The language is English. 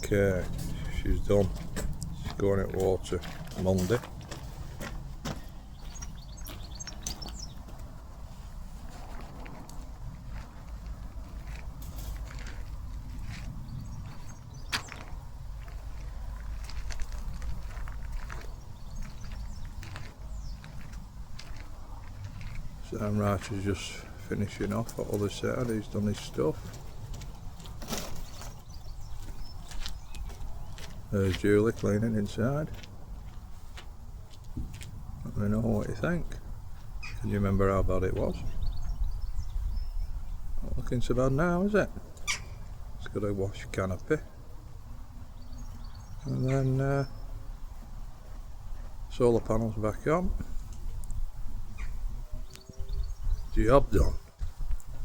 Okay, she's done. She's going at water Monday. Sam Writer's just finishing off at the other side. He's done his stuff. There's Julie cleaning inside. Let me know what you think. Can you remember how bad it was? Not looking so bad now, is it? It's got a wash canopy. And then solar panels back on. Job done.